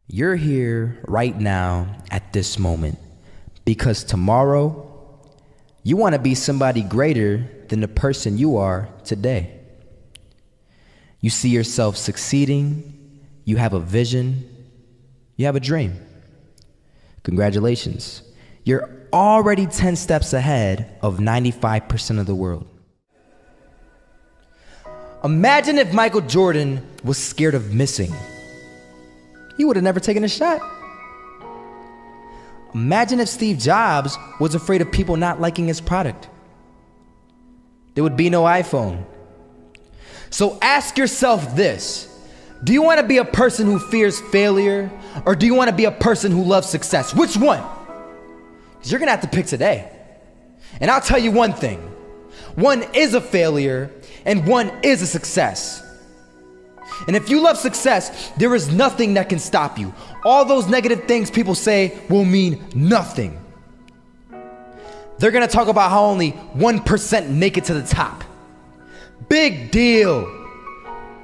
You're here right now at this moment because tomorrow you want to be somebody greater than the person you are today. You see yourself succeeding, you have a vision, you have a dream. Congratulations. You're already 10 steps ahead of 95% of the world. Imagine if Michael Jordan was scared of missing. He would have never taken a shot. Imagine if Steve Jobs was afraid of people not liking his product. There would be no iPhone. So ask yourself this: do you want to be a person who fears failure, or do you want to be a person who loves success? Which one? Because you're going to have to pick today. And I'll tell you one thing: one is a failure and one is a success. And if you love success, there is nothing that can stop you. All those negative things people say will mean nothing. They're gonna talk about how only 1% make it to the top. Big deal.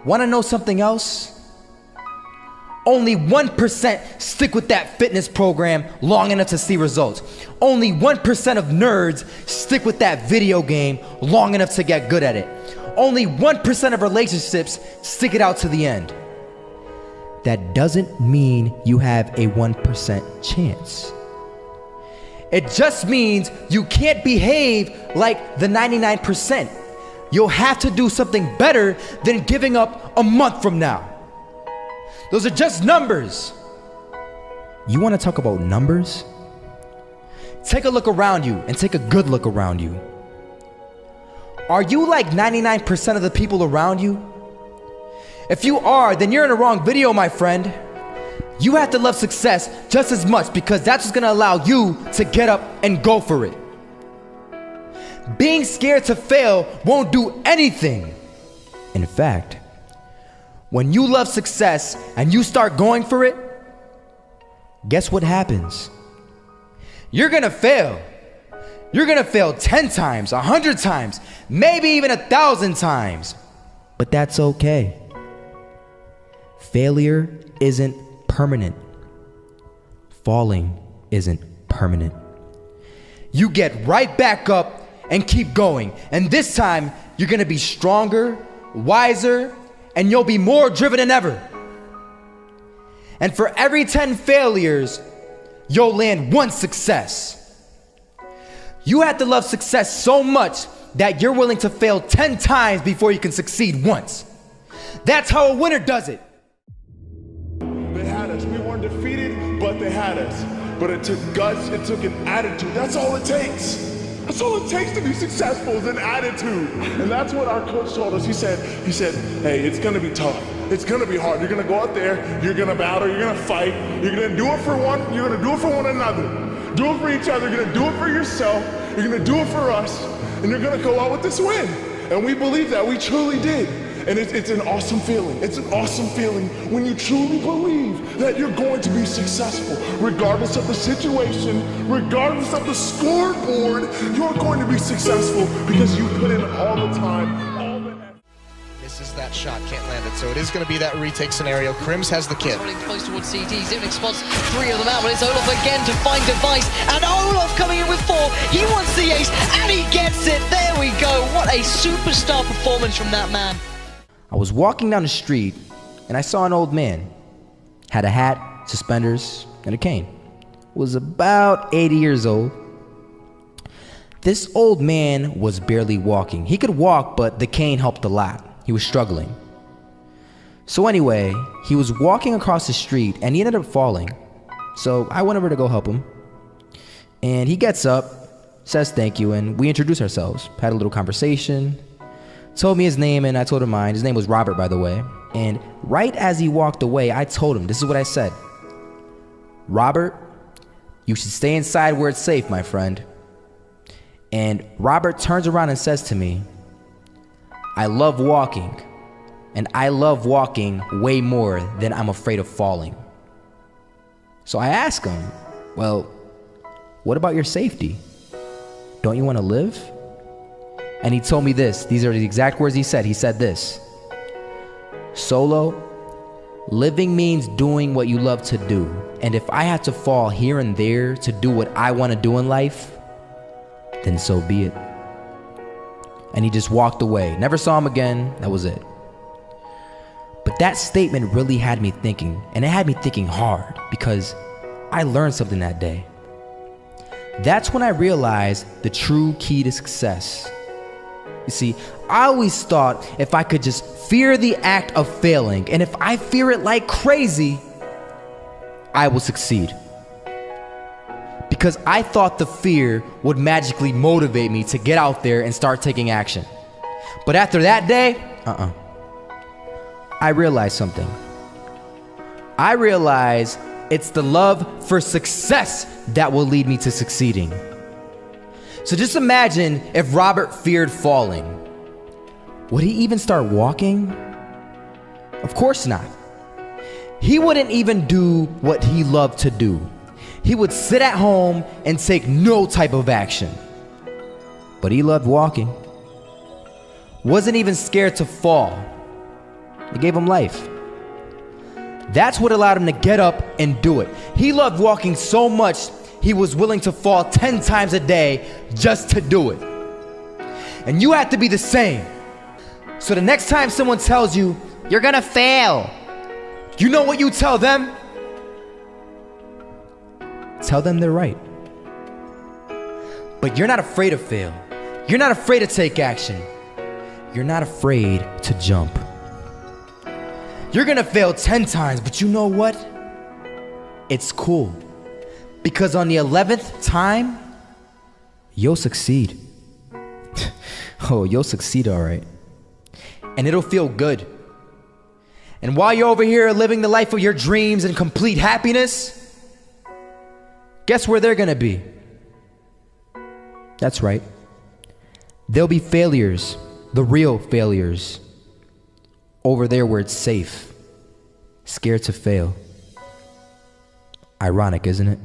Wanna know something else? Only 1% stick with that fitness program long enough to see results. Only 1% of nerds stick with that video game long enough to get good at it. Only 1% of relationships stick it out to the end. That doesn't mean you have a 1% chance. It just means you can't behave like the 99%. You'll have to do something better than giving up a month from now. Those are just numbers. You want to talk about numbers? Take a look around you and take a good look around you. Are you like 99% of the people around you? If you are, then you're in the wrong video, my friend. You have to love success just as much, because that's what's gonna allow you to get up and go for it. Being scared to fail won't do anything. In fact, when you love success and you start going for it, guess what happens? You're gonna fail. You're gonna fail 10 times, 100 times, maybe even 1,000 times. But that's okay. Failure isn't permanent. Falling isn't permanent. You get right back up and keep going. And this time, you're gonna be stronger, wiser, and you'll be more driven than ever. And for every 10 failures, you'll land one success. You have to love success so much that you're willing to fail 10 times before you can succeed once. That's how a winner does it. They had us. We weren't defeated, but they had us. But it took guts, it took an attitude. That's all it takes. That's all it takes to be successful, is an attitude. And that's what our coach told us. He said, hey, it's gonna be tough. It's gonna be hard. You're gonna go out there, you're gonna battle, you're gonna fight, you're gonna do it for one, you're gonna do it for one another. Do it for each other, you're gonna do it for yourself, you're gonna do it for us, and you're gonna go out with this win. And we believe that, we truly did. And it's an awesome feeling. It's an awesome feeling when you truly believe that you're going to be successful. Regardless of the situation, regardless of the scoreboard, you're going to be successful because you put in all the time, all the effort. Misses that shot, can't land it, so it is going to be that retake scenario. Crims has the kid. Running close towards CT, Zivnik spots 3 of them out, but it's Olaf again to find device, and Olaf coming in with 4, he wants the ace, and he gets it, there we go, what a superstar performance from that man. I was walking down the street and I saw an old man. Had a hat, suspenders, and a cane. Was about 80 years old. This old man was barely walking. He could walk, but the cane helped a lot. He was struggling. So anyway, he was walking across the street and he ended up falling. So I went over to go help him. And he gets up, says thank you, and we introduced ourselves. Had a little conversation. Told me his name and I told him mine. His name was Robert, by the way. And right as he walked away, I told him, this is what I said: Robert, you should stay inside where it's safe, my friend. And Robert turns around and says to me, I love walking, and I love walking way more than I'm afraid of falling. So I asked him, well, what about your safety? Don't you want to live? And he told me this. These are the exact words he said. He said this: Solo, Living means doing what you love to do. And if I have to fall here and there to do what I want to do in life, then so be it. And he just walked away. Never saw him again. That was it. But that statement really had me thinking, and it had me thinking hard, because I learned something that day. That's when I realized the true key to success. You see, I always thought if I could just fear the act of failing, and if I fear it like crazy, I will succeed. Because I thought the fear would magically motivate me to get out there and start taking action. But after that day, I realized something. I realized it's the love for success that will lead me to succeeding. So just imagine if Robert feared falling. Would he even start walking? Of course not. He wouldn't even do what he loved to do. He would sit at home and take no type of action. But he loved walking. Wasn't even scared to fall. It gave him life. That's what allowed him to get up and do it. He loved walking so much, he was willing to fall 10 times a day just to do it. And you have to be the same. So the next time someone tells you, you're gonna fail, you know what you tell them? Tell them they're right. But you're not afraid to fail. You're not afraid to take action. You're not afraid to jump. You're gonna fail 10 times, but you know what? It's cool. Because on the 11th time, you'll succeed. Oh, you'll succeed, all right. And it'll feel good. And while you're over here living the life of your dreams and complete happiness, guess where they're gonna be? That's right. They'll be failures, the real failures. Over there where it's safe, scared to fail. Ironic, isn't it?